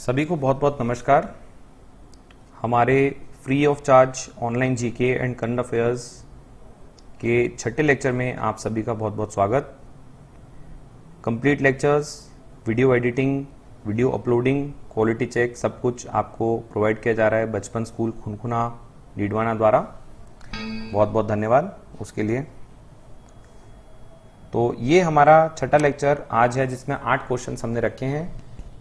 सभी को बहुत बहुत नमस्कार। हमारे free of charge online GK and current affairs के छठे लेक्चर में आप सभी का बहुत बहुत स्वागत। Complete lectures, video editing, video uploading, quality check सब कुछ आपको प्रोवाइड किया जा रहा है बचपन स्कूल खुनखुना डीडवाना द्वारा। बहुत बहुत धन्यवाद उसके लिए। तो ये हमारा छठा लेक्चर आज है जिसमें 8 क्वेश्चन हमने रखे हैं।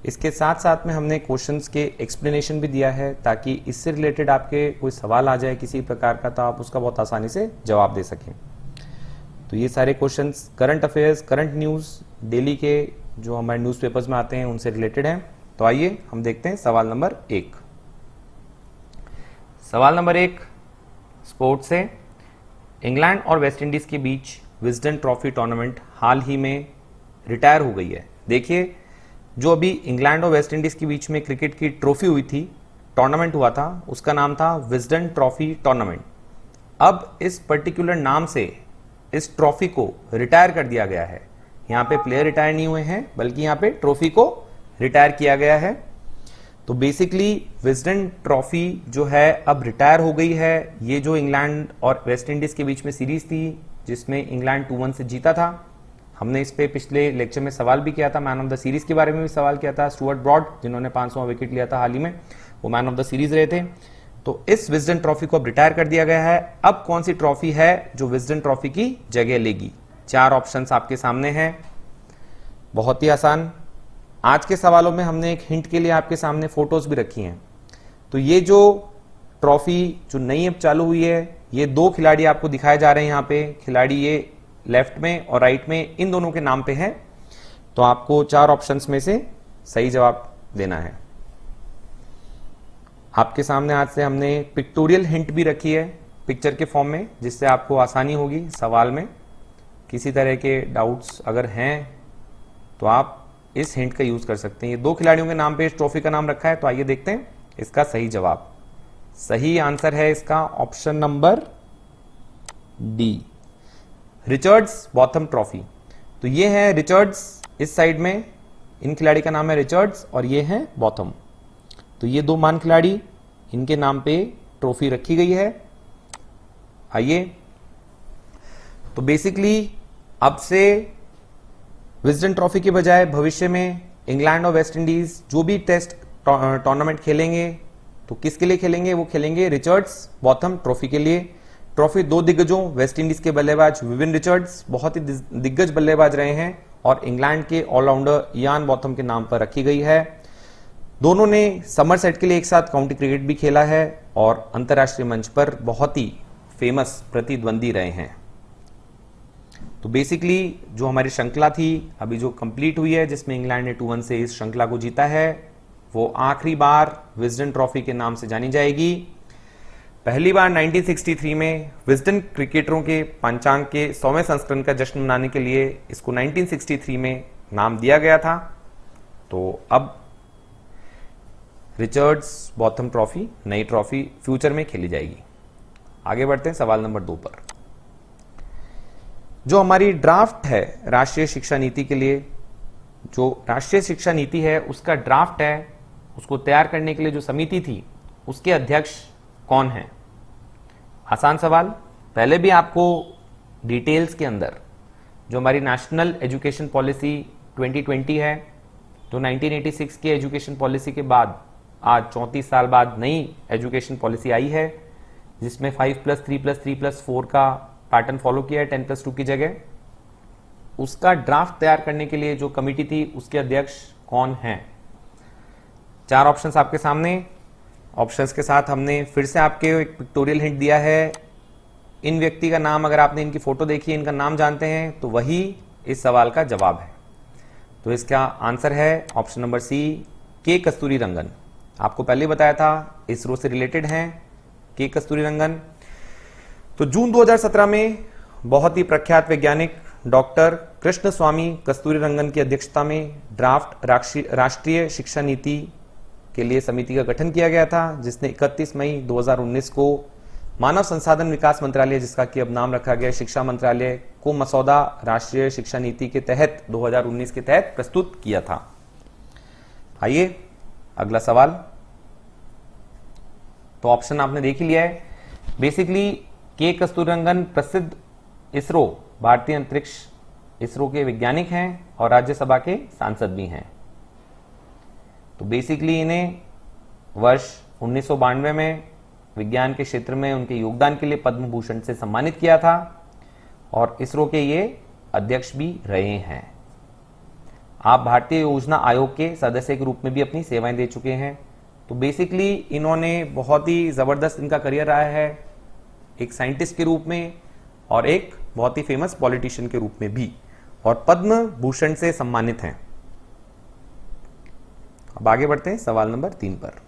इसके साथ साथ में हमने क्वेश्चंस के एक्सप्लेनेशन भी दिया है ताकि इससे रिलेटेड आपके कोई सवाल आ जाए किसी प्रकार का तो आप उसका बहुत आसानी से जवाब दे सकें। तो ये सारे questions current affairs, current news, daily के जो हमारे न्यूज़पेपर्स में आते हैं उनसे रिलेटेड हैं। तो आइए हम देखते हैं सवाल नंबर 1। सवाल नंबर 1 स्पोर्ट्स से। इंग्लैंड और वेस्ट इंडीज के बीच विजडन ट्रॉफी टूर्नामेंट हाल ही में रिटायर हो गई है। देखिए, जो अभी इंग्लैंड और वेस्ट इंडीज के बीच में क्रिकेट की ट्रॉफी हुई थी, टूर्नामेंट हुआ था, उसका नाम था विजडन ट्रॉफी टूर्नामेंट। अब इस पर्टिकुलर नाम से इस ट्रॉफी को रिटायर कर दिया गया है। यहाँ पे प्लेयर रिटायर नहीं हुए हैं बल्कि यहाँ पे ट्रॉफी को रिटायर किया गया है। तो बेसिकली विजडन ट्रॉफी जो है अब रिटायर हो गई है। ये जो इंग्लैंड और वेस्ट इंडीज के बीच में सीरीज थी जिसमें इंग्लैंड 2-1 से जीता था, हमने इस पे पिछले लेक्चर में सवाल भी किया था। मैन ऑफ द सीरीज के बारे में भी सवाल किया था। स्टुअर्ट ब्रॉड जिन्होंने 500वां विकेट लिया था हाल ही में, वो मैन ऑफ द सीरीज रहे थे। तो इस विजडन ट्रॉफी को अब रिटायर कर दिया गया है। अब कौन सी ट्रॉफी है जो विजडन ट्रॉफी की जगह लेगी? 4 ऑप्शंस आपके सामने हैं, बहुत ही आसान। आज के सवालों में हमने एक हिंट के लिए आपके सामने फोटोज भी रखी हैं। तो ये जो ट्रॉफी जो नई अब चालू हुई है, ये 2 खिलाड़ी आपको दिखाए जा रहे हैं। यहाँ पे खिलाड़ी ये लेफ्ट में और राइट में, इन दोनों के नाम पे है। तो आपको 4 ऑप्शंस में से सही जवाब देना है। आपके सामने आज से हमने पिक्टोरियल हिंट भी रखी है पिक्चर के फॉर्म में, जिससे आपको आसानी होगी सवाल में। किसी तरह के डाउट्स अगर हैं तो आप इस हिंट का यूज कर सकते हैं। ये 2 खिलाड़ियों के नाम पे इस ट्रॉफी का नाम रखा है। तो आइए देखते हैं इसका सही जवाब। सही आंसर है इसका option number D, Richards Botham trophy. तो ये है रिचर्ड्स, इस साइड में इन खिलाड़ी का नाम है रिचर्ड्स और ये है बॉथम। तो ये 2 महान खिलाड़ी, इनके नाम पे ट्रॉफी रखी गई है। आइए, तो बेसिकली अब से विजडन ट्रॉफी के बजाय भविष्य में इंग्लैंड और वेस्ट इंडीज जो भी टेस्ट टूर्नामेंट खेलेंगे तो किसके लिए खेलेंगे? वो खेलेंगे रिचर्ड्स बॉथम ट्रॉफी के लिए। ट्रॉफी 2 दिग्गजों, वेस्ट इंडीज के बल्लेबाज विविन रिचर्ड्स बहुत ही दिग्गज बल्लेबाज रहे हैं, और इंग्लैंड के ऑलराउंडर इयान बॉथम के नाम पर रखी गई है। दोनों ने समरसेट के लिए एक साथ काउंटी क्रिकेट भी खेला है और अंतर्राष्ट्रीय मंच पर बहुत ही फेमस प्रतिद्वंदी रहे हैं। तो बेसिकली जो हमारी श्रृंखला थी अभी जो कंप्लीट हुई है, जिसमें इंग्लैंड ने 2-1 से इस श्रृंखला को जीता है, वो आखिरी बार विजडन ट्रॉफी के नाम से जानी जाएगी। पहली बार 1963 में विजडन क्रिकेटरों के पंचांग के 100वें संस्करण का जश्न मनाने के लिए इसको 1963 में नाम दिया गया था। तो अब रिचर्ड्स बॉथम ट्रॉफी, नई ट्रॉफी फ्यूचर में खेली जाएगी। आगे बढ़ते हैं सवाल नंबर 2 पर। जो हमारी ड्राफ्ट है राष्ट्रीय शिक्षा नीति के लिए, जो राष्ट्रीय शिक्षा नीति है उसका ड्राफ्ट है, उसको तैयार करने के लिए जो समिति थी उसके अध्यक्ष कौन है? आसान सवाल। पहले भी आपको डिटेल्स के अंदर जो हमारी नेशनल एजुकेशन पॉलिसी 2020 है, तो 1986 की एजुकेशन पॉलिसी के बाद आज 34 साल बाद नई एजुकेशन पॉलिसी आई है, जिसमें 5+3+3+4 का पैटर्न फॉलो किया है 10+2 की जगह। उसका ड्राफ्ट तैयार करने के लिए जो कमिटी थी उसके अध्यक्ष कौन है? 4 ऑप्शंस आपके सामने। ऑप्शंस के साथ हमने फिर से आपके एक पिक्टोरियल हिंट दिया है। इन व्यक्ति का नाम, अगर आपने इनकी फोटो देखी है, इनका नाम जानते हैं, तो वही इस सवाल का जवाब है। तो इसका आंसर है ऑप्शन नंबर सी, के कस्तूरी रंगन। आपको पहले बताया था इसरो से रिलेटेड हैं के कस्तूरी रंगन। तो जून 2017 में बहुत ही प्रख्यात वैज्ञानिक डॉक्टर कृष्ण स्वामी कस्तूरी रंगन की अध्यक्षता में ड्राफ्ट राष्ट्रीय शिक्षा नीति के लिए समिति का गठन किया गया था, जिसने 31 मई 2019 को मानव संसाधन विकास मंत्रालय, जिसका कि अब नाम रखा गया शिक्षा मंत्रालय, को मसौदा राष्ट्रीय शिक्षा नीति के तहत 2019 के तहत प्रस्तुत किया था। आइए अगला सवाल, तो ऑप्शन आपने देख ही लिया है। बेसिकली के कस्तूररंगन प्रसिद्ध इसरो भारतीय अंतरिक्ष इसरो के वैज्ञानिक हैं और राज्यसभा के सांसद भी हैं। तो बेसिकली इन्हें वर्ष 1992 में विज्ञान के क्षेत्र में उनके योगदान के लिए पद्म भूषण से सम्मानित किया था और इसरो के ये अध्यक्ष भी रहे हैं। आप भारतीय योजना आयोग के सदस्य के रूप में भी अपनी सेवाएं दे चुके हैं। तो बेसिकली इन्होंने बहुत ही जबरदस्त इनका करियर रहा है, एक साइंटिस्ट के रूप में और एक बहुत ही फेमस पॉलिटिशियन के रूप में भी, और पद्म भूषण से सम्मानित हैं। अब आगे बढ़ते हैं सवाल नंबर 3 पर।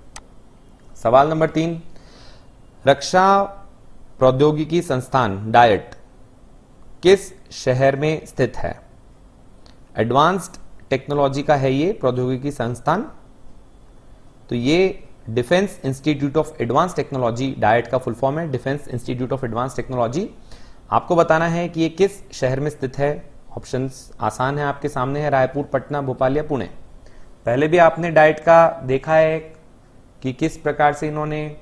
सवाल नंबर 3, रक्षा प्रौद्योगिकी संस्थान डायट किस शहर में स्थित है? एडवांस्ड टेक्नोलॉजी का है ये प्रौद्योगिकी संस्थान। तो ये defence institute of advance technology, diet का फुल फॉर्म है defence institute of advance technology. आपको बताना है कि ये किस शहर में स्थित है। ऑप्शंस आसान है, आपके सामने है, रायपुर, पटना, भोपाल या पुणे। पहले भी आपने डाइट का देखा है कि किस प्रकार से इन्होंने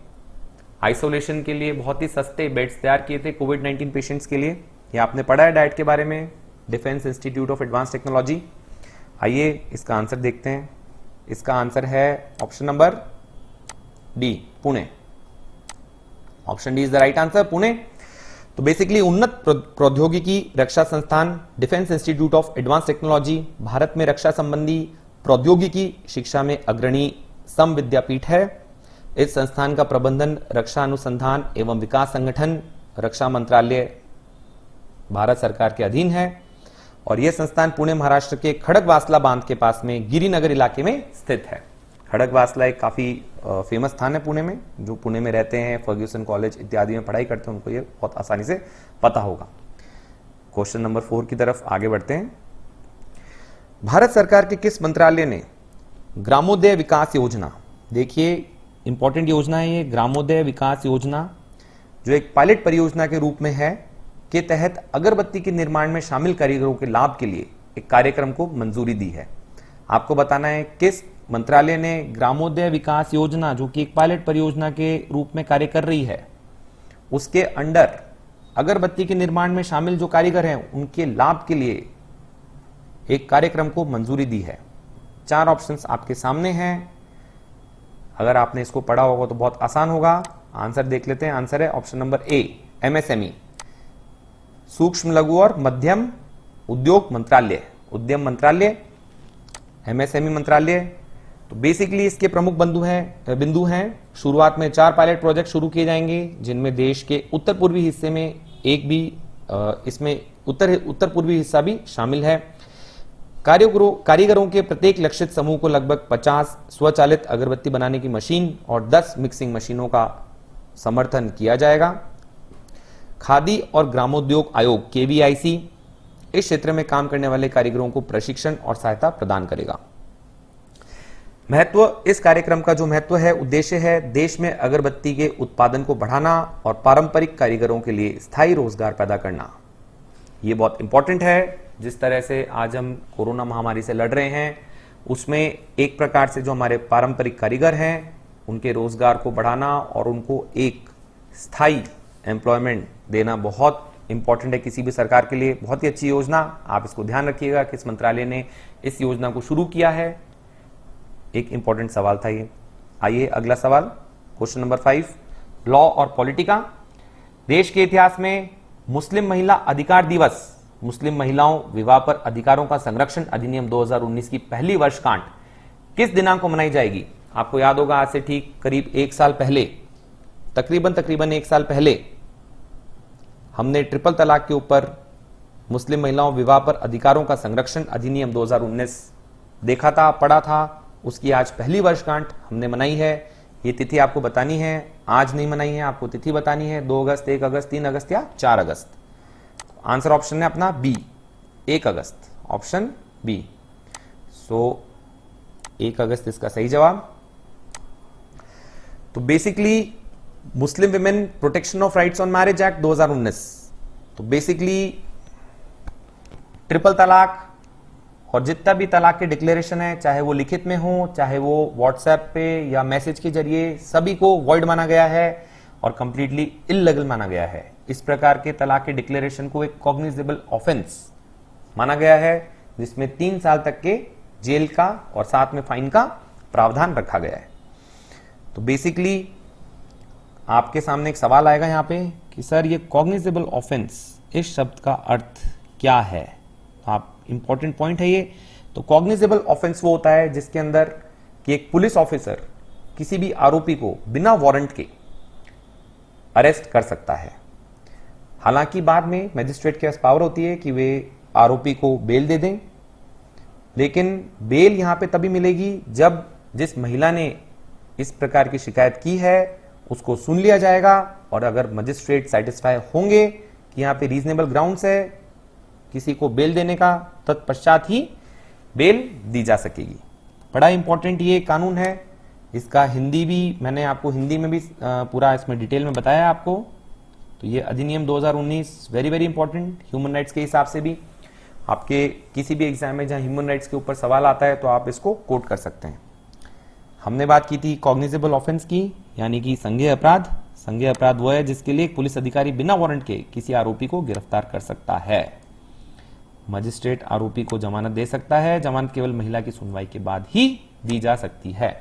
आइसोलेशन के लिए बहुत ही सस्ते बेड्स तैयार किए थे कोविड-19 पेशेंट्स के लिए। ये आपने पढ़ा है डाइट के बारे में, defence institute of advance technology. आइए इसका आंसर देखते हैं। इसका आंसर है option number D, Pune. Option D is the right answer, Pune. तो बेसिकली उन्नत प्रौद्योगिकी रक्षा संस्थान defence institute of advance technology Bharat में रक्षा संबंधी प्रौद्योगिकी शिक्षा में अग्रणी सम विद्यापीठ है। इस संस्थान का प्रबंधन रक्षा अनुसंधान एवं विकास संगठन, रक्षा मंत्रालय भारत सरकार के अधीन है और यह संस्थान पुणे महाराष्ट्र के खड़गवासला बांध के पास में गिरिनगर इलाके में स्थित है। खड़गवासला एक काफी फेमस स्थान है पुणे में। जो पुणे में रहते हैं, फर्ग्यूसन कॉलेज इत्यादि में पढ़ाई करते हैं, उनको ये बहुत आसानी से पता होगा। क्वेश्चन नंबर 4 की तरफ आगे बढ़ते हैं। भारत सरकार के किस मंत्रालय ने ग्रामोदय विकास योजना, देखिए इंपॉर्टेंट योजना है ये, ग्रामोदय विकास योजना जो एक पायलट परियोजना के रूप में है, के तहत अगरबत्ती के निर्माण में शामिल कारीगरों के लाभ के लिए एक कार्यक्रम को मंजूरी दी है। आपको बताना है किस मंत्रालय ने ग्रामोदय विकास योजना, जो कि एक पायलट परियोजना के रूप में कार्य कर रही है, उसके अंडर अगरबत्ती के निर्माण में शामिल जो कारीगर हैं उनके लाभ के लिए एक कार्यक्रम को मंजूरी दी है। 4 ऑप्शंस आपके सामने हैं। अगर आपने इसको पढ़ा होगा तो बहुत आसान होगा। आंसर देख लेते हैं। आंसर है ऑप्शन नंबर ए, एमएसएमई, सूक्ष्म लघु और मध्यम उद्योग मंत्रालय, उद्यम मंत्रालय, एमएसएमई मंत्रालय। तो बेसिकली इसके प्रमुख बिंदु हैं। शुरुआत में 4 पायलट प्रोजेक्ट शुरू किए जाएंगे, जिनमें देश के उत्तर पूर्वी हिस्से में एक भी इसमें उत्तर पूर्वी हिस्सा भी शामिल है। कारीगरों के प्रत्येक लक्षित समूह को लगभग 50 स्वचालित अगरबत्ती बनाने की मशीन और 10 मिक्सिंग मशीनों का समर्थन किया जाएगा। खादी और ग्रामोद्योग आयोग केवीआईसी इस क्षेत्र में काम करने वाले कारीगरों को प्रशिक्षण और सहायता प्रदान करेगा। महत्व, इस कार्यक्रम का जो महत्व है, उद्देश्य है देश में अगरबत्ती के उत्पादन को बढ़ाना और पारंपरिक कारीगरों के लिए स्थायी रोजगार पैदा करना। ये बहुत इंपॉर्टेंट है। जिस तरह से आज हम कोरोना महामारी से लड़ रहे हैं, उसमें एक प्रकार से जो हमारे पारंपरिक कारीगर हैं उनके रोजगार को बढ़ाना और उनको एक स्थायी एम्प्लॉयमेंट देना बहुत इंपॉर्टेंट है किसी भी सरकार के लिए। बहुत ही अच्छी योजना, आप इसको ध्यान रखिएगा किस मंत्रालय ने इस योजना को शुरू किया है। एक इंपॉर्टेंट सवाल था ये। आइए अगला सवाल, क्वेश्चन नंबर 5, लॉ और पॉलिटिका। देश के इतिहास में मुस्लिम महिला अधिकार दिवस, मुस्लिम महिलाओं विवाह पर अधिकारों का संरक्षण अधिनियम 2019 की पहली वर्षगांठ किस दिनांक को मनाई जाएगी? आपको याद होगा आज से ठीक करीब 1 साल पहले, तकरीबन 1 साल पहले हमने ट्रिपल तलाक के ऊपर मुस्लिम महिलाओं विवाह पर अधिकारों का संरक्षण अधिनियम 2019 देखा था, पढ़ा था। उसकी आज पहली वर्षगांठ हमने मनाई है। ये तिथि आपको बतानी है, आज नहीं मनाई है, आपको तिथि बतानी है। 2 अगस्त, 1 अगस्त, 3 अगस्त या 4 अगस्त। आंसर ऑप्शन है अपना बी, 1 अगस्त, ऑप्शन बी। सो 1 अगस्त इसका सही जवाब। तो basically Muslim women protection of rights on marriage act 2019, तो बेसिकली ट्रिपल तलाक और जितना भी तलाक के डिक्लेरेशन है, चाहे वो लिखित में हो, चाहे वो व्हाट्सएप पे या मैसेज के जरिए, सभी को वॉइड माना गया है और कंप्लीटली इल्लीगल माना गया है। इस प्रकार के तलाक के डिक्लेरेशन को एक कॉग्निजेबल ऑफेंस माना गया है, जिसमें 3 साल तक के जेल का और साथ में फाइन का प्रावधान रखा गया है। तो बेसिकली आपके सामने एक सवाल आएगा यहाँ पे कि सर ये कॉग्निजेबल ऑफेंस, इस शब्द का अर्थ क्या है? आप इंपॉर्टेंट पॉइंट है ये। तो कॉग्निजेबल ऑफेंस वो होता है जिसके अंदर कि एक पुलिस ऑफिसर किसी भी आरोपी को बिना वारंट के अरेस्ट कर सकता है। हालांकि बाद में मजिस्ट्रेट के पास पावर होती है कि वे आरोपी को बेल दे दें, लेकिन बेल यहां पे तभी मिलेगी जब जिस महिला ने इस प्रकार की शिकायत की है उसको सुन लिया जाएगा, और अगर मजिस्ट्रेट सेटिस्फाई होंगे कि यहां पे रीजनेबल ग्राउंड्स है किसी को बेल देने का, तत्पश्चात ही बेल दी जा सकेगी। बड़ा इंपॉर्टेंट ये कानून है। इसका हिंदी भी मैंने आपको हिंदी में भी पूरा इसमें डिटेल में बताया आपको। तो ये अधिनियम 2019 very very important human rights के हिसाब से भी। आपके किसी भी एग्जाम में जहां ह्यूमन राइट्स के ऊपर सवाल आता है तो आप इसको कोट कर सकते हैं। हमने बात की थी कॉग्निजेबल ऑफेंस की, यानी कि संज्ञेय अपराध। संज्ञेय अपराध वो है जिसके लिए एक पुलिस अधिकारी बिना वारंट के किसी आरोपी को गिरफ्तार कर सकता है। मजिस्ट्रेट आरोपी को जमानत दे सकता है। जमानत केवल महिला की सुनवाई के बाद ही दी जा सकती है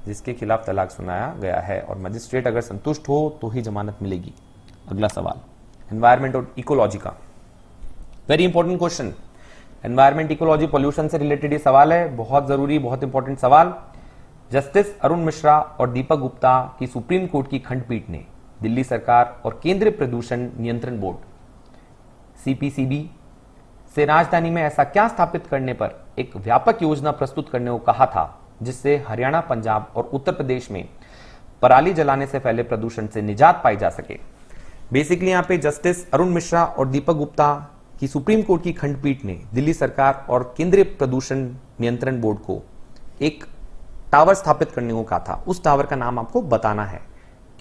जिसके खिलाफ तलाक सुनाया गया है, और मजिस्ट्रेट अगर संतुष्ट हो तो ही जमानत मिलेगी। अगला सवाल एनवायरमेंट और इकोलॉजी का, very important question. Environment, ecology, pollution से रिलेटेड ये सवाल है, बहुत जरूरी, बहुत इंपॉर्टेंट सवाल। जस्टिस अरुण मिश्रा और दीपक गुप्ता की सुप्रीम कोर्ट की खंडपीठ ने दिल्ली सरकार और केंद्रीय प्रदूषण नियंत्रण बोर्ड सीपीसीबी से राजधानी में ऐसा क्या स्थापित करने पर एक व्यापक योजना प्रस्तुत करने को कहा था जिससे हरियाणा, पंजाब और उत्तर प्रदेश में पराली जलाने से फैले प्रदूषण से निजात पाई जा सके। बेसिकली यहाँ पे जस्टिस अरुण मिश्रा और दीपक गुप्ता की सुप्रीम कोर्ट की खंडपीठ ने दिल्ली सरकार और केंद्रीय प्रदूषण नियंत्रण बोर्ड को एक टावर स्थापित करने को कहा था। उस टावर का नाम आपको बताना है।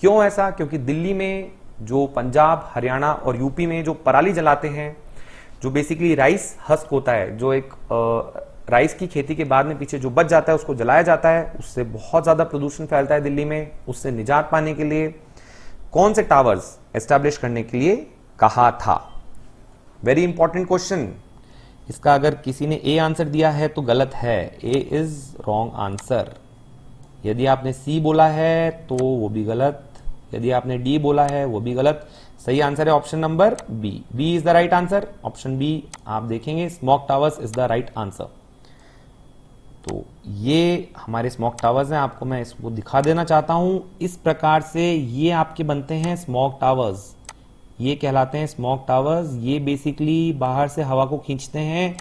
क्यों ऐसा? क्योंकि दिल्ली में जो पंजाब, हरियाणा और यूपी में जो पराली जलाते हैं, जो बेसिकली राइस हस्क होता है, जो एक राइस की खेती के बाद में पीछे जो बच जाता है उसको जलाया जाता है, उससे बहुत ज्यादा प्रदूषण फैलता है दिल्ली में। उससे निजात पाने के लिए कौन से टावर्स एस्टैब्लिश करने के लिए कहा था? Very important question. इसका अगर किसी ने ए आंसर दिया है तो गलत है, ए इज रॉन्ग आंसर। यदि आपने सी बोला है तो वो भी गलत, यदि आपने डी बोला है वो भी गलत। सही आंसर है option number B. B is the right answer. Option B आप देखेंगे, smoke towers is the right answer. तो ये हमारे स्मोक टावर्स हैं, आपको मैं इसको दिखा देना चाहता हूं। इस प्रकार से ये आपके बनते हैं स्मोक टावर्स, ये कहलाते हैं स्मोक टावर्स। ये बेसिकली बाहर से हवा को खींचते हैं,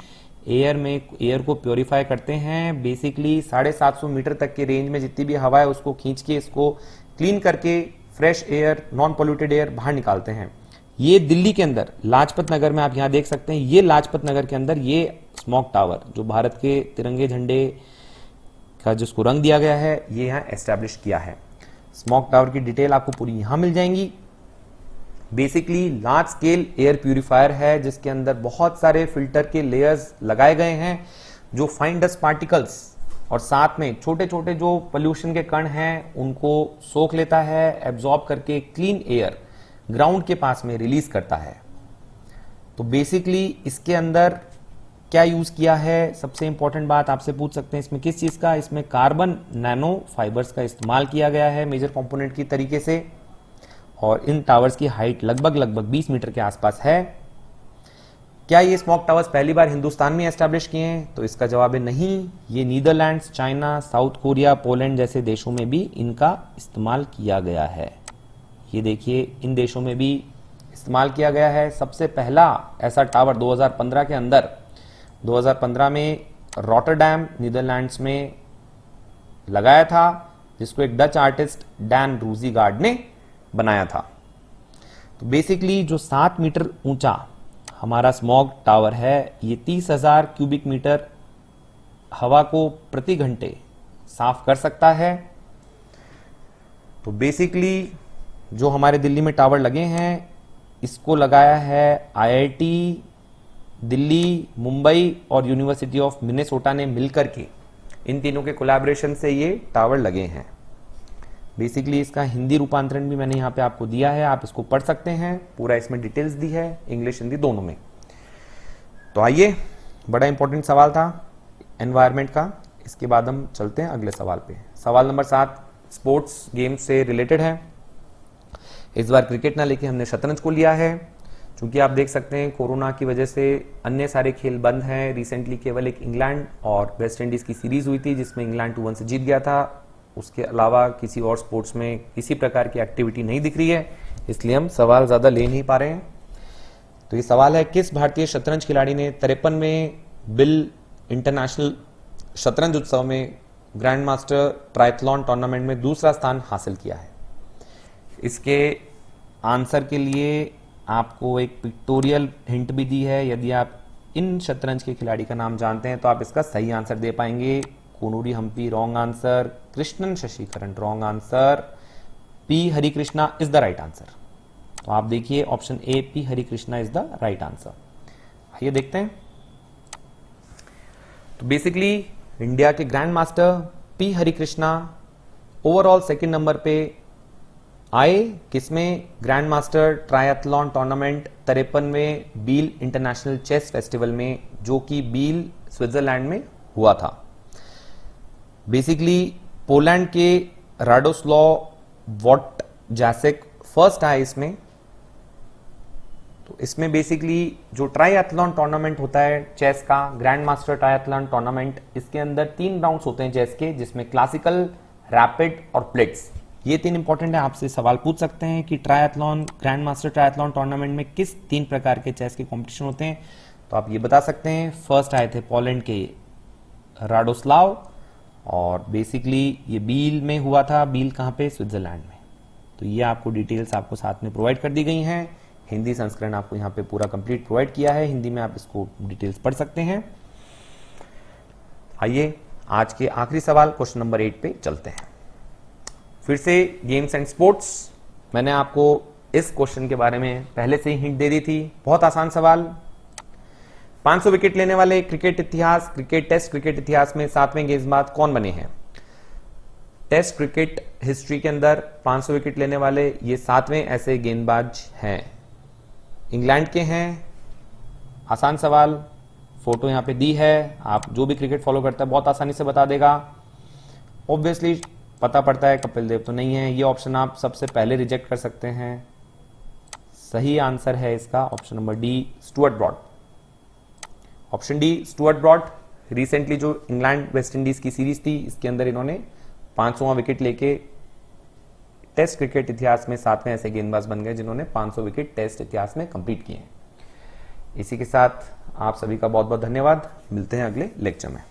एयर को प्योरीफाई करते हैं। बेसिकली 750 मीटर तक के रेंज में जितनी भी हवा है उसको खींच के इसको क्लीन करके fresh air, non polluted air बाहर निकालते हैं। ये दिल्ली के अंदर लाजपत नगर में आप यहां देख सकते हैं, ये लाजपत नगर के अंदर ये स्मोक टावर जो भारत के तिरंगे झंडे का जिसको रंग दिया गया है, ये यहां एस्टैब्लिश किया है। स्मोक टावर की डिटेल आपको पूरी यहां मिल जाएंगी। Basically large scale air purifier है जिसके अंदर बहुत सारे फिल्टर के लेयर्स लगाए गए हैं जो फाइन डस्ट पार्टिकल्स और साथ में छोटे छोटे जो पोल्यूशन के कण हैं उनको सोख लेता है, एब्जॉर्ब करके क्लीन एयर ग्राउंड के पास में रिलीज करता है। तो बेसिकली इसके अंदर क्या यूज किया है, सबसे इंपॉर्टेंट बात आपसे पूछ सकते हैं इसमें किस चीज का, इसमें कार्बन नैनो फाइबर्स का इस्तेमाल किया गया है मेजर कंपोनेंट की तरीके से, और इन टावर्स की हाइट लगभग 20 मीटर के आसपास है। क्या ये स्मोक टावर्स पहली बार हिंदुस्तान में एस्टैब्लिश किए हैं? तो इसका जवाब है नहीं। ये Netherlands, China, south Korea, Poland जैसे देशों में भी इनका इस्तेमाल किया गया है। ये देखिए इन देशों में भी इस्तेमाल किया गया है। सबसे पहला ऐसा टावर 2015 के अंदर 2015 में रॉटरडैम नीदरलैंड्स में लगाया था, जिसको एक डच आर्टिस्ट डैन रूजीगार्ड ने बनाया था। तो बेसिकली जो 7 मीटर ऊंचा हमारा स्मॉग टावर है, ये 30,000 क्यूबिक मीटर हवा को प्रति घंटे साफ कर सकता है। तो बेसिकली जो हमारे दिल्ली में टावर लगे हैं इसको लगाया है आईआईटी दिल्ली, मुंबई और यूनिवर्सिटी ऑफ मिनेसोटा ने मिलकर के इन तीनों के कोलैबोरेशन से ये टावर लगे हैं। बेसिकली इसका हिंदी रूपांतरण भी मैंने यहाँ पे आपको दिया है, आप इसको पढ़ सकते हैं, पूरा इसमें डिटेल्स दी है, इंग्लिश हिंदी दोनों में। तो आइए, बड़ा इंपॉर्टेंट सवाल था एनवायरनमेंट का। इसके बाद हम चलते हैं अगले सवाल पे। सवाल नंबर 7 स्पोर्ट्स गेम से रिलेटेड है। इस बार क्रिकेट ना लेके हमने शतरंज को लिया है, क्योंकि आप देख सकते हैं कोरोना की वजह से अन्य सारे खेल बंद हैं। रिसेंटली केवल एक इंग्लैंड और वेस्ट इंडीज की सीरीज हुई थी जिसमें इंग्लैंड 2-1 से जीत गया था। उसके अलावा किसी और स्पोर्ट्स में किसी प्रकार की एक्टिविटी नहीं दिख रही है, इसलिए हम सवाल ज्यादा ले नहीं पा रहे हैं। तो ये सवाल है, किस भारतीय शतरंज खिलाड़ी ने 53वें बिल इंटरनेशनल शतरंज उत्सव में ग्रैंड मास्टर ट्रायथलॉन टूर्नामेंट में दूसरा स्थान हासिल किया है? इसके आंसर के लिए आपको एक पिक्टोरियल हिंट भी दी है। यदि आप इन शतरंज के खिलाड़ी का नाम जानते हैं तो आप इसका सही आंसर दे पाएंगे। Koneru Humpy wrong answer, Krishnan Sasikiran wrong answer, P Harikrishna is the right answer. तो आप देखिए option A P Harikrishna is the right answer. आइए देखते हैं। तो बेसिकली इंडिया के grand master P Harikrishna overall second number पे आए, किसमें? ग्रैंड मास्टर ट्रायथलॉन टूर्नामेंट 53वें बील इंटरनेशनल चेस फेस्टिवल में, जो कि बील स्विट्जरलैंड में हुआ था। बेसिकली पोलैंड के राडोस्लाव वोटजासेक फर्स्ट आए इसमें। तो इसमें बेसिकली जो ट्रायथलॉन टूर्नामेंट होता है चेस का, ग्रैंड मास्टर ट्रायथलॉन टूर्नामेंट, इसके अंदर 3 राउंड्स होते हैं चेस के, जिसमें क्लासिकल, रैपिड और ब्लिट्ज। ये 3 इंपॉर्टेंट है। आपसे सवाल पूछ सकते हैं कि triathlon, grand master triathlon tournament में किस 3 प्रकार के चेस के कंपटीशन होते हैं? तो आप ये बता सकते हैं। फर्स्ट आए थे पोलैंड के राडोस्लाव, और बेसिकली ये बील में हुआ था। बील कहाँ पे? स्विट्जरलैंड में। तो ये आपको डिटेल्स आपको साथ में प्रोवाइड कर दी गई हैं। हिंदी संस्करण आपको यहाँ पे पूरा कंप्लीट प्रोवाइड किया है, हिंदी में आप इसको डिटेल्स पढ़ सकते हैं। आइए आज के आखिरी सवाल क्वेश्चन नंबर 8 पे चलते हैं। फिर से गेम्स एंड स्पोर्ट्स। मैंने आपको इस क्वेश्चन के बारे में पहले से ही हिंट दे दी थी। बहुत आसान सवाल। 500 विकेट लेने वाले क्रिकेट इतिहास, क्रिकेट टेस्ट क्रिकेट इतिहास में 7वें गेंदबाज कौन बने हैं? टेस्ट क्रिकेट हिस्ट्री के अंदर 500 विकेट लेने वाले ये 7वें ऐसे गेंदबाज हैं। इंग्लैंड के हैं। आसान सवाल, फोटो यहां पे दी है, आप जो भी क्रिकेट फॉलो करता है बहुत आसानी से बता देगा। ऑब्वियसली पता पड़ता है कपिल देव तो नहीं है, ये ऑप्शन आप सबसे पहले रिजेक्ट कर सकते हैं। सही आंसर है इसका option number D, Stuart Broad. Option D Stuart Broad. Recently जो इंग्लैंड वेस्ट इंडीज की सीरीज थी, इसके अंदर इन्होंने 500वां विकेट लेके टेस्ट क्रिकेट इतिहास में 7वें ऐसे गेंदबाज बन गए जिन्होंने 500 विकेट टेस्ट इतिहास में कंप्लीट किए हैं। इसी के साथ आप सभी का बहुत बहुत धन्यवाद। मिलते हैं अगले लेक्चर में।